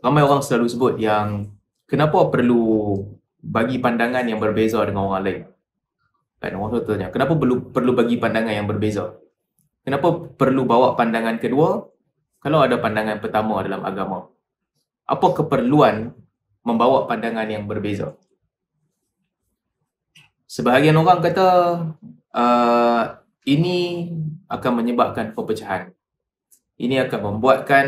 ramai orang selalu sebut yang kenapa perlu bagi pandangan yang berbeza dengan orang lain. Kan orang tu tanya, kenapa perlu bagi pandangan yang berbeza? Kenapa perlu bawa pandangan kedua kalau ada pandangan pertama dalam agama? Apa keperluan membawa pandangan yang berbeza? Sebahagian orang kata ini akan menyebabkan perpecahan. Ini akan membuatkan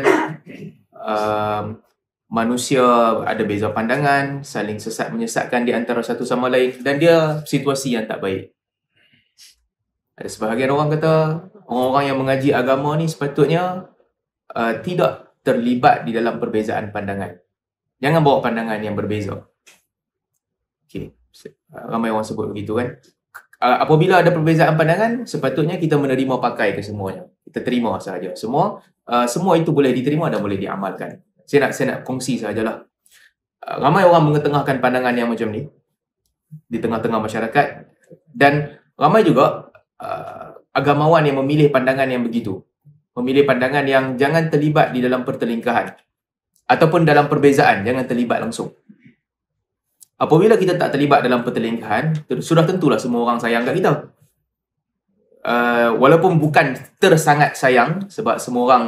manusia ada beza pandangan, saling sesat menyesatkan di antara satu sama lain, dan dia situasi yang tak baik. Ada sebahagian orang kata orang-orang yang mengaji agama ni sepatutnya tidak terlibat di dalam perbezaan pandangan. Jangan bawa pandangan yang berbeza. Okay. Ramai orang sebut begitu kan. Apabila ada perbezaan pandangan, sepatutnya kita menerima pakai kesemuanya. Kita terima sahaja. Semua itu boleh diterima dan boleh diamalkan. Saya nak kongsi sahajalah. Ramai orang mengetengahkan pandangan yang macam ni di tengah-tengah masyarakat, dan ramai juga agamawan yang memilih pandangan yang begitu. Memilih pandangan yang jangan terlibat di dalam pertelingkahan ataupun dalam perbezaan, jangan terlibat langsung. Apabila kita tak terlibat dalam pertelingkahan, sudah tentulah semua orang sayang kat kita. Walaupun bukan tersangat sayang, sebab semua orang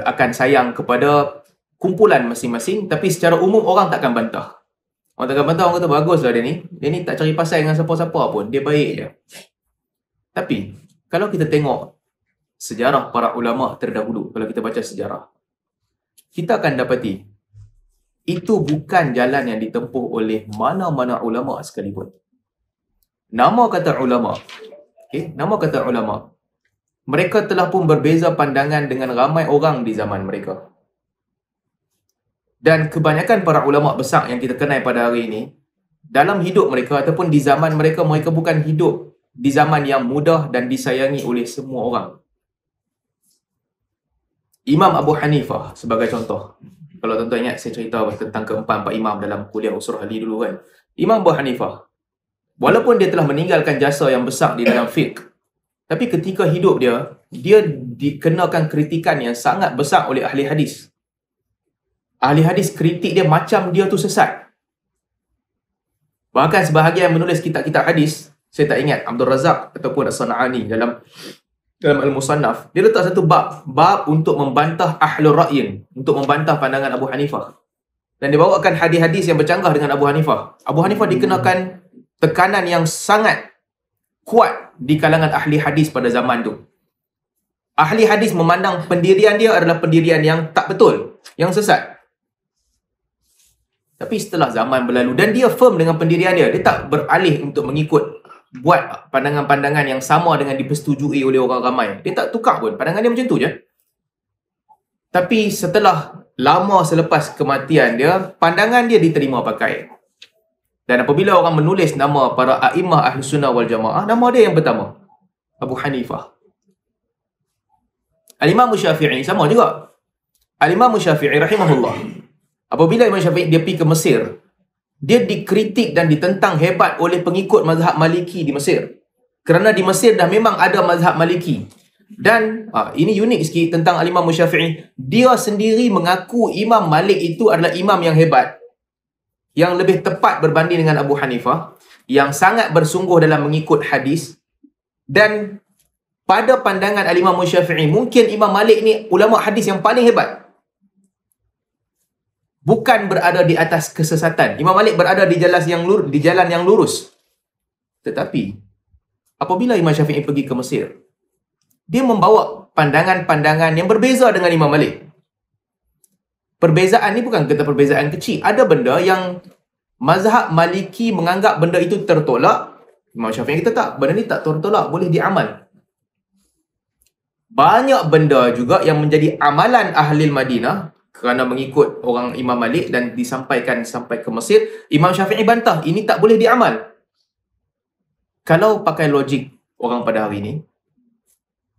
akan sayang kepada kumpulan masing-masing, tapi secara umum orang takkan bantah. Orang takkan bantah, orang kata baguslah dia ni tak cari pasal dengan siapa-siapa pun, dia baik je. Tapi kalau kita tengok sejarah para ulama terdahulu, kalau kita baca sejarah, kita akan dapati itu bukan jalan yang ditempuh oleh mana-mana ulama sekalipun. Nama kata ulama, nama kata ulama, mereka telah pun berbeza pandangan dengan ramai orang di zaman mereka. Dan kebanyakan para ulama besar yang kita kenal pada hari ini, dalam hidup mereka ataupun di zaman mereka, mereka bukan hidup di zaman yang mudah dan disayangi oleh semua orang. Imam Abu Hanifah sebagai contoh. Kalau tuan-tuan ingat, saya cerita tentang keempat-empat imam dalam kuliah usul ahli dulu kan. Imam Abu Hanifah, walaupun dia telah meninggalkan jasa yang besar di dalam fiqh, tapi ketika hidup dia dikenakan kritikan yang sangat besar oleh ahli hadis. Ahli hadis kritik dia macam dia tu sesat. Bahkan sebahagian menulis kitab-kitab hadis, saya tak ingat, Abdul Razak ataupun As-San'ani dalam Al-Musannaf, dia letak satu bab untuk membantah Ahlul Ra'yin, untuk membantah pandangan Abu Hanifah. Dan dia bawakan hadis-hadis yang bercanggah dengan Abu Hanifah. Abu Hanifah dikenakan tekanan yang sangat kuat di kalangan ahli hadis pada zaman tu. Ahli hadis memandang pendirian dia adalah pendirian yang tak betul, yang sesat. Tapi setelah zaman berlalu dan dia firm dengan pendirian dia, dia tak beralih untuk mengikut buat pandangan-pandangan yang sama dengan dipersetujui oleh orang ramai. Dia tak tukar pun, pandangan dia macam tu je. Tapi setelah lama selepas kematian dia, pandangan dia diterima pakai. Dan apabila orang menulis nama para a'imah Ahlus Sunnah wal Jamaah, nama dia yang pertama, Abu Hanifah. Al-Imam Syafi'i sama juga. Al-Imam Syafi'i rahimahullah, apabila Imam Syafi'i dia pergi ke Mesir, dia dikritik dan ditentang hebat oleh pengikut mazhab Maliki di Mesir. Kerana di Mesir dah memang ada mazhab Maliki. Dan ini unik sikit tentang Al-Imam Syafi'i. Dia sendiri mengaku Imam Malik itu adalah imam yang hebat, yang lebih tepat berbanding dengan Abu Hanifah, yang sangat bersungguh dalam mengikut hadis. Dan pada pandangan Al-Imam Syafi'i, mungkin Imam Malik ni ulama hadis yang paling hebat. Bukan berada di atas kesesatan. Imam Malik berada di jalan yang lurus. Tetapi apabila Imam Syafi'i pergi ke Mesir, dia membawa pandangan-pandangan yang berbeza dengan Imam Malik. Perbezaan ni bukan kata perbezaan kecil. Ada benda yang mazhab Maliki menganggap benda itu tertolak. Imam Syafi'i kata tak, benda ni tak tertolak, boleh diamal. Banyak benda juga yang menjadi amalan ahli Madinah kerana mengikut orang Imam Malik dan disampaikan sampai ke Mesir, Imam Syafi'i bantah, ini tak boleh diamal. Kalau pakai logik orang pada hari ini,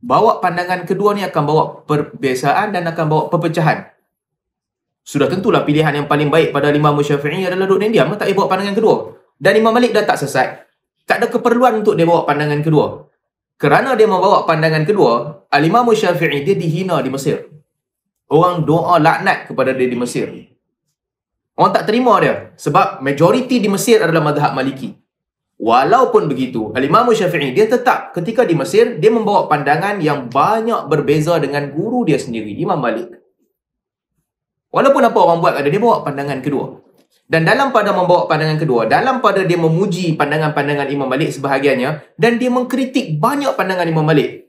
bawa pandangan kedua ni akan bawa perbezaan dan akan bawa perpecahan. Sudah tentulah pilihan yang paling baik pada Imam Syafi'i adalah duduk dan diam, tak boleh bawa pandangan kedua. Dan Imam Malik dah tak sesat, tak ada keperluan untuk dia bawa pandangan kedua. Kerana dia membawa pandangan kedua, Al-Imam Syafi'i dia dihina di Mesir Orang doa laknat kepada dia di Mesir. Orang tak terima dia. Sebab majoriti di Mesir adalah mazhab Maliki. Walaupun begitu, Al-Imam Syafi'i, dia tetap ketika di Mesir, dia membawa pandangan yang banyak berbeza dengan guru dia sendiri, Imam Malik. Walaupun apa orang buat ada, dia bawa pandangan kedua. Dan dalam pada membawa pandangan kedua, dalam pada dia memuji pandangan-pandangan Imam Malik sebahagiannya, dan dia mengkritik banyak pandangan Imam Malik.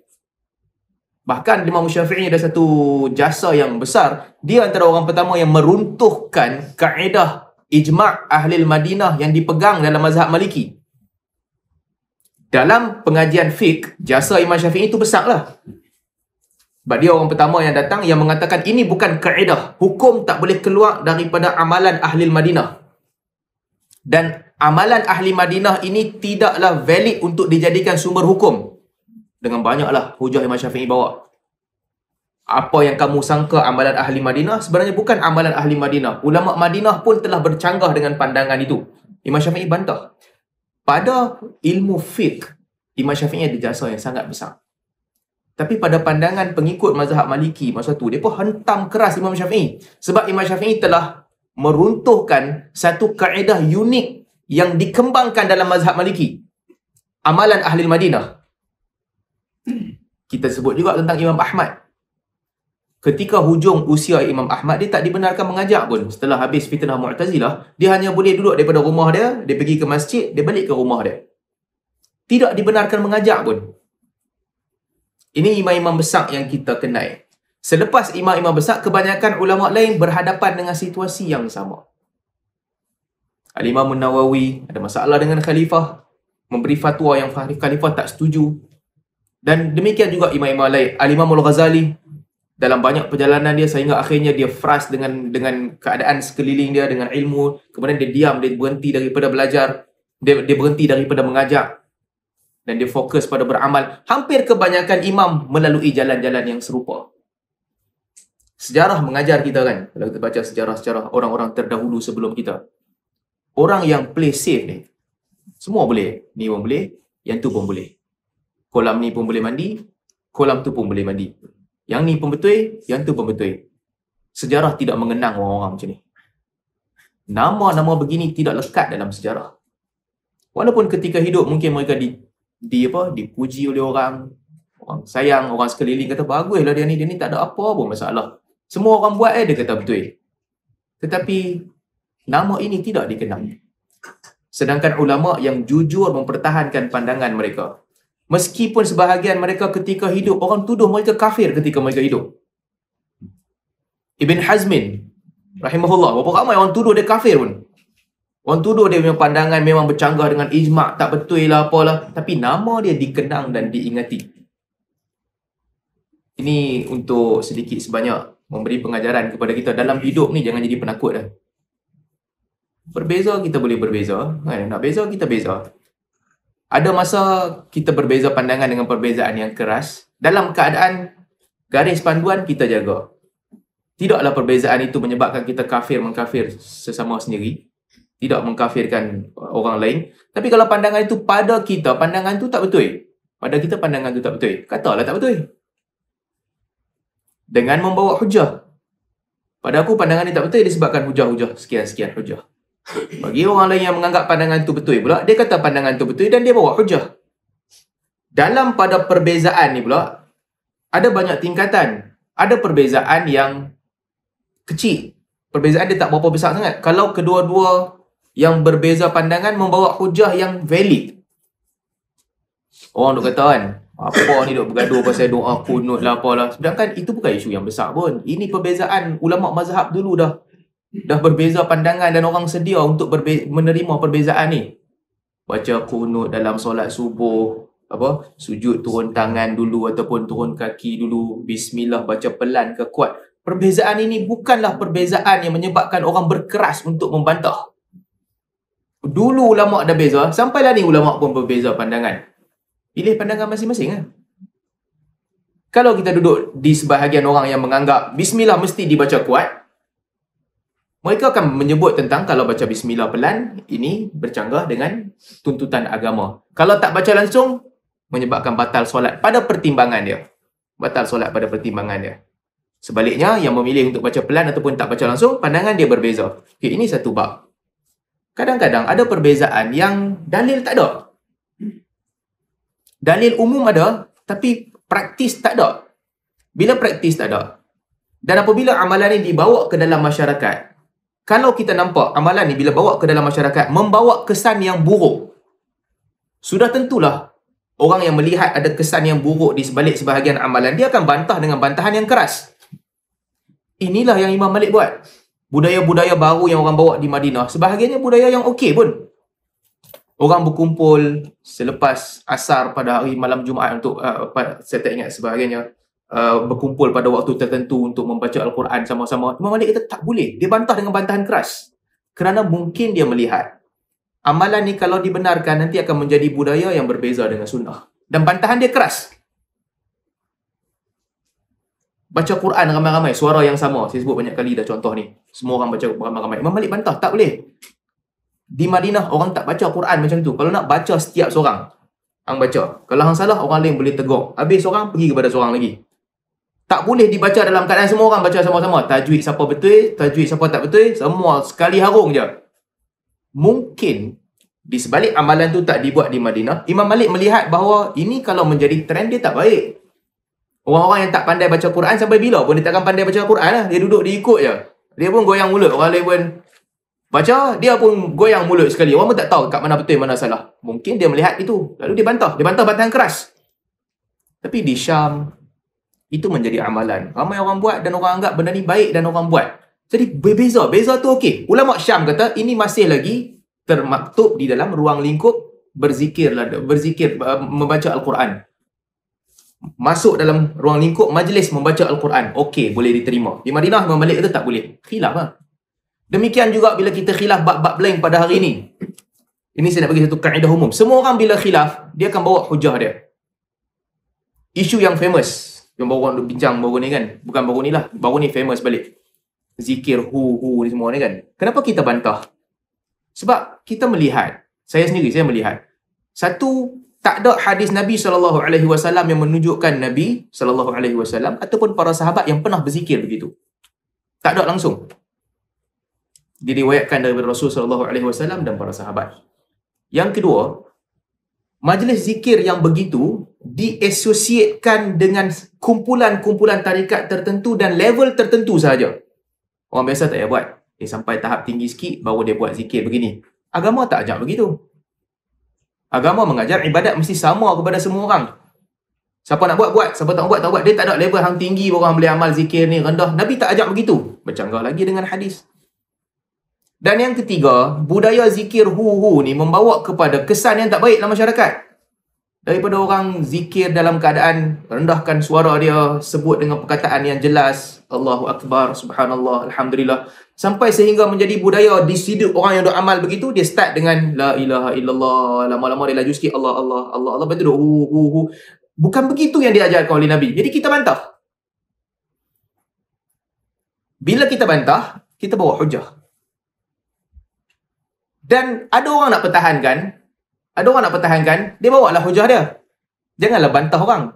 Bahkan Imam Syafi'i ada satu jasa yang besar. Dia antara orang pertama yang meruntuhkan kaedah ijma' ahli Madinah yang dipegang dalam mazhab Maliki. Dalam pengajian fiqh, jasa Imam Syafi'i itu besarlah. Sebab dia orang pertama yang datang yang mengatakan ini bukan kaedah. Hukum tak boleh keluar daripada amalan ahli Madinah. Dan amalan ahli Madinah ini tidaklah valid untuk dijadikan sumber hukum. Dengan banyaklah hujah Imam Syafi'i bawa. Apa yang kamu sangka amalan ahli Madinah, sebenarnya bukan amalan ahli Madinah. Ulama Madinah pun telah bercanggah dengan pandangan itu. Imam Syafi'i bantah. Pada ilmu fiqh, Imam Syafi'i ada jasa yang sangat besar. Tapi pada pandangan pengikut mazhab Maliki masa tu, mereka hentam keras Imam Syafi'i. Sebab Imam Syafi'i telah meruntuhkan satu kaedah unik yang dikembangkan dalam mazhab Maliki. Amalan ahli Madinah. Kita sebut juga tentang Imam Ahmad. Ketika hujung usia Imam Ahmad, dia tak dibenarkan mengajar pun. Setelah habis fitnah Mu'tazilah, dia hanya boleh duduk daripada rumah dia, dia pergi ke masjid, dia balik ke rumah dia. Tidak dibenarkan mengajar pun. Ini imam-imam besar yang kita kenal. Selepas imam-imam besar, kebanyakan ulama lain berhadapan dengan situasi yang sama. Al-Imam Nawawi ada masalah dengan khalifah, memberi fatwa yang khalifah tak setuju. Dan demikian juga imam-imam lain. Al-Imam Al-Ghazali, dalam banyak perjalanan dia sehingga akhirnya dia frust dengan keadaan sekeliling dia, dengan ilmu. Kemudian dia diam, dia berhenti daripada belajar. Dia berhenti daripada mengajar. Dan dia fokus pada beramal. Hampir kebanyakan imam melalui jalan-jalan yang serupa. Sejarah mengajar kita kan. Kalau kita baca sejarah-sejarah orang-orang terdahulu sebelum kita. Orang yang play safe ni, semua boleh. Ni pun boleh, yang tu pun boleh. Kolam ni pun boleh mandi, kolam tu pun boleh mandi. Yang ni pun betul, yang tu pun betul. Sejarah tidak mengenang orang-orang macam ni. Nama-nama begini tidak lekat dalam sejarah. Walaupun ketika hidup mungkin mereka dipuji oleh orang sayang, orang sekeliling kata baguslah dia ni tak ada apa pun masalah. Semua orang buat dia kata betul. Tetapi nama ini tidak dikenang. Sedangkan ulama yang jujur mempertahankan pandangan mereka. Meskipun sebahagian mereka ketika hidup, orang tuduh mereka kafir ketika mereka hidup. Ibn Hazmin, rahimahullah, berapa ramai orang tuduh dia kafir pun. Orang tuduh dia punya pandangan memang bercanggah dengan ijma', tak betul lah apalah. Tapi nama dia dikenang dan diingati. Ini untuk sedikit sebanyak memberi pengajaran kepada kita. Dalam hidup ni jangan jadi penakut dah. Berbeza kita boleh berbeza. Nak beza kita beza. Ada masa kita berbeza pandangan dengan perbezaan yang keras. Dalam keadaan garis panduan kita jaga. Tidaklah perbezaan itu menyebabkan kita mengkafir sesama sendiri. Tidak mengkafirkan orang lain. Tapi kalau pandangan itu pada kita, pandangan itu tak betul. Pada kita pandangan itu tak betul. Katalah tak betul. Dengan membawa hujah. Pada aku pandangan ini tak betul disebabkan hujah-hujah. Sekian-sekian hujah. Bagi orang lain yang menganggap pandangan itu betul pula, dia kata pandangan itu betul dan dia bawa hujah. Dalam pada perbezaan ni pula, ada banyak tingkatan. Ada perbezaan yang kecil. Perbezaan dia tak berapa besar sangat. Kalau kedua-dua yang berbeza pandangan membawa hujah yang valid. Orang duk kata kan, apa ni duk bergaduh pasal doa kunut lah apalah. Sedangkan itu bukan isu yang besar pun. Ini perbezaan ulama mazhab dulu dah berbeza pandangan dan orang sedia untuk menerima perbezaan ni. Baca kunut dalam solat subuh, sujud turun tangan dulu ataupun turun kaki dulu, bismillah, baca pelan ke kuat. Perbezaan ini bukanlah perbezaan yang menyebabkan orang berkeras untuk membantah. Dulu ulama ada beza, sampailah ni ulama pun berbeza pandangan. Pilih pandangan masing-masing kan. Kalau kita duduk di sebahagian orang yang menganggap bismillah mesti dibaca kuat, mereka akan menyebut tentang kalau baca bismillah pelan, ini bercanggah dengan tuntutan agama. Kalau tak baca langsung, menyebabkan batal solat pada pertimbangan dia. Batal solat pada pertimbangan dia. Sebaliknya, yang memilih untuk baca pelan ataupun tak baca langsung, pandangan dia berbeza. Okay, ini satu bab. Kadang-kadang ada perbezaan yang dalil tak ada. Dalil umum ada, tapi praktis tak ada. Bila praktis tak ada, dan apabila amalan ini dibawa ke dalam masyarakat, kalau kita nampak amalan ni bila bawa ke dalam masyarakat, membawa kesan yang buruk, sudah tentulah orang yang melihat ada kesan yang buruk di sebalik sebahagian amalan, dia akan bantah dengan bantahan yang keras. Inilah yang Imam Malik buat. Budaya-budaya baru yang orang bawa di Madinah, sebahagiannya budaya yang okey pun. Orang berkumpul selepas asar pada hari malam Jumaat untuk, saya tak ingat sebahagiannya, berkumpul pada waktu tertentu untuk membaca Al-Quran sama-sama. Imam Malik kata tak boleh. Dia bantah dengan bantahan keras. Kerana mungkin dia melihat amalan ni kalau dibenarkan nanti akan menjadi budaya yang berbeza dengan sunnah. Dan bantahan dia keras. Baca Quran ramai-ramai, suara yang sama. Saya sebut banyak kali dah contoh ni. Semua orang baca ramai-ramai. Imam Malik bantah, tak boleh. Di Madinah orang tak baca Quran macam tu. Kalau nak baca setiap seorang, hang baca. Kalau hang salah, orang lain boleh tegur. Habis seorang, pergi kepada seorang lagi. Tak boleh dibaca dalam keadaan semua orang baca sama-sama. Tajwid siapa betul, tajwid siapa tak betul, semua sekali harung je. Mungkin di sebalik amalan tu tak dibuat di Madinah, Imam Malik melihat bahawa ini kalau menjadi trend dia tak baik. Orang-orang yang tak pandai baca Quran sampai bila pun dia takkan pandai baca Quran lah. Dia duduk, dia ikut je. Dia pun goyang mulut. Orang lain pun baca, dia pun goyang mulut sekali. Orang pun tak tahu kat mana betul, mana salah. Mungkin dia melihat itu. Lalu dia bantah. Dia bantah bantahan keras. Tapi di Syam, itu menjadi amalan. Ramai orang buat dan orang anggap benda ni baik dan orang buat. Jadi berbeza. Beza tu okey. Ulama Syam kata ini masih lagi termaktub di dalam ruang lingkup berzikir, membaca Al-Quran. Masuk dalam ruang lingkup majlis membaca Al-Quran. Okey, boleh diterima. Di Madinah, Imam Malik kata tak boleh. Khilaf lah. Demikian juga bila kita khilaf bab-bab lain pada hari ini. Ini saya nak bagi satu kaedah umum. Semua orang bila khilaf, dia akan bawa hujah dia. Isu yang famous, yang baru orang bincang baru ni kan. Bukan baru ni lah. Baru ni famous balik. Zikir hu ni semua ni kan. Kenapa kita bantah? Sebab kita melihat, saya melihat, satu, tak ada hadis Nabi SAW yang menunjukkan Nabi SAW ataupun para sahabat yang pernah berzikir begitu. Tak ada langsung. Diriwayatkan daripada Rasul SAW dan para sahabat. Yang kedua, majlis zikir yang begitu diasosiatkan dengan kumpulan-kumpulan tarikat tertentu dan level tertentu sahaja. Orang biasa tak payah buat. Sampai tahap tinggi sikit baru dia buat zikir begini. Agama tak ajak begitu. Agama mengajar ibadat mesti sama kepada semua orang. Siapa nak buat, buat. Siapa tak buat, tak buat. Dia tak ada level hang tinggi orang boleh amal zikir ni rendah. Nabi tak ajak begitu. Bercanggah lagi dengan hadis. Dan yang ketiga, budaya zikir hu ni membawa kepada kesan yang tak baik dalam masyarakat. Daripada orang zikir dalam keadaan rendahkan suara dia, sebut dengan perkataan yang jelas, Allahu Akbar, Subhanallah, Alhamdulillah, sampai sehingga menjadi budaya di hidup orang yang beramal begitu. Dia start dengan La ilaha illallah, lama-lama dia laju sikit Allah, Allah, Allah, Allah, betul hu. Bukan begitu yang diajarkan oleh Nabi. Jadi kita bantah. Bila kita bantah, kita bawa hujah. Dan ada orang nak pertahankan, dia bawa lah hujah dia. Janganlah bantah orang.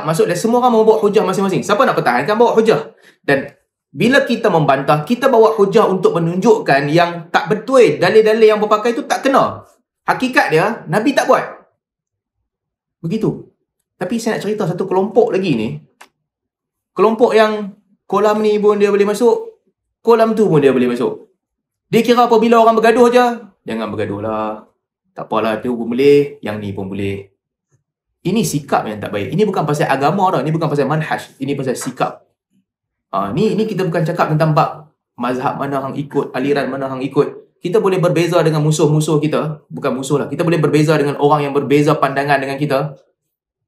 Maksudnya semua orang membawa hujah masing-masing. Siapa nak pertahankan, bawa hujah. Dan bila kita membantah, kita bawa hujah untuk menunjukkan yang tak betul. Dalil-dalil yang berpakai itu tak kena. Hakikat dia, Nabi tak buat. Begitu. Tapi saya nak cerita satu kelompok lagi ni. Kelompok yang kolam ni pun dia boleh masuk, kolam tu pun dia boleh masuk. Dia kira apabila orang bergaduh je, jangan bergaduh lah. Tak apalah, tu pun boleh, yang ni pun boleh. Ini sikap yang tak baik. Ini bukan pasal agama dah. Ini bukan pasal manhaj. Ini pasal sikap. Ni kita bukan cakap tentang bab mazhab mana hang ikut, aliran mana hang ikut. Kita boleh berbeza dengan musuh-musuh kita. Bukan musuh lah. Kita boleh berbeza dengan orang yang berbeza pandangan dengan kita.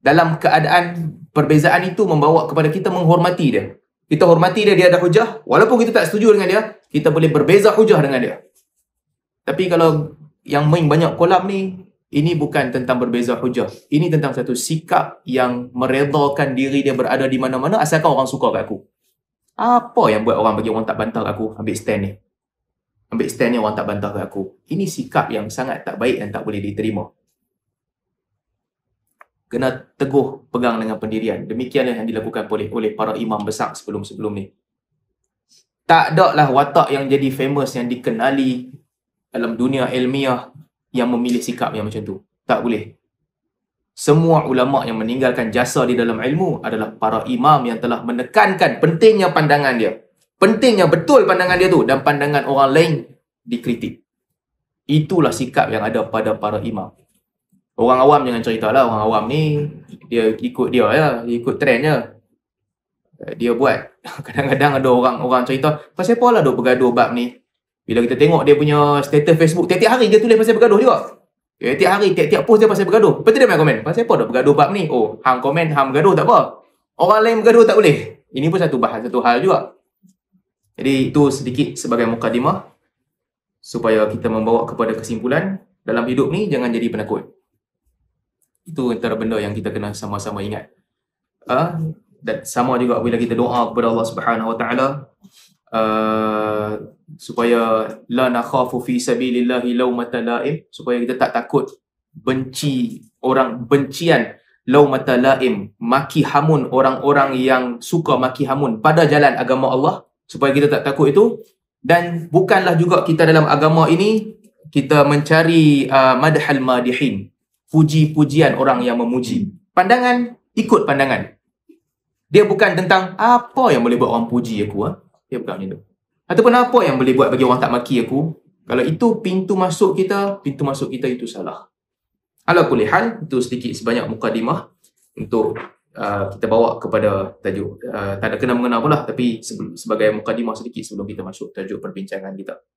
Dalam keadaan perbezaan itu membawa kepada kita menghormati dia. Kita hormati dia, dia ada hujah. Walaupun kita tak setuju dengan dia, kita boleh berbeza hujah dengan dia. Tapi kalau yang main banyak kolam ni, ini bukan tentang berbeza hujah. Ini tentang satu sikap yang meredakan diri dia berada di mana-mana asalkan orang suka kat aku. Apa yang buat orang bagi orang tak bantah kat aku? Ambil stand ni. Ambil stand ni orang tak bantah kat aku. Ini sikap yang sangat tak baik dan tak boleh diterima. kena teguh pegang dengan pendirian. Demikianlah yang dilakukan oleh para imam besar sebelum-sebelum ni. Tak ada lah watak yang jadi famous, yang dikenali dalam dunia ilmiah yang memilih sikap yang macam tu. Tak boleh. Semua ulama' yang meninggalkan jasa di dalam ilmu adalah para imam yang telah menekankan pentingnya pandangan dia. Pentingnya betul pandangan dia tu, dan pandangan orang lain dikritik. Itulah sikap yang ada pada para imam. Orang awam jangan ceritalah, orang awam ni dia ikut dia ya, dia ikut trend je. Dia buat. Kadang-kadang ada orang cerita, pasal apa lah duk bergaduh bab ni? Bila kita tengok dia punya status Facebook, tiap-tiap hari dia tulis pasal bergaduh juga. Tiap-tiap hari, tiap-tiap post dia pasal bergaduh. Lepas tu dia main komen, pasal apa duk bergaduh bab ni? Oh, hang komen, hang bergaduh tak apa. Orang lain bergaduh tak boleh. Ini pun satu hal juga. Jadi itu sedikit sebagai mukadimah supaya kita membawa kepada kesimpulan dalam hidup ni jangan jadi penakut. Itu antara benda yang kita kena sama-sama ingat. Dan sama juga bila kita doa kepada Allah Subhanahu Wa Taala supaya la nakhafu fi sabilillahi laumata laim, supaya kita tak takut bencian laumata laim, maki hamun orang-orang yang suka maki hamun pada jalan agama Allah, supaya kita tak takut itu. Dan bukanlah juga kita dalam agama ini kita mencari madhal madihin, puji-pujian orang yang memuji. Pandangan, ikut pandangan. Dia bukan tentang apa yang boleh buat orang puji aku. Dia bukan macam tu. Ataupun apa yang boleh buat bagi orang tak maki aku. Kalau itu pintu masuk kita itu salah. Ala kulli hal, itu sedikit sebanyak mukadimah untuk kita bawa kepada tajuk. Tak ada kena mengena pula, tapi sebagai mukadimah sedikit sebelum kita masuk tajuk perbincangan kita.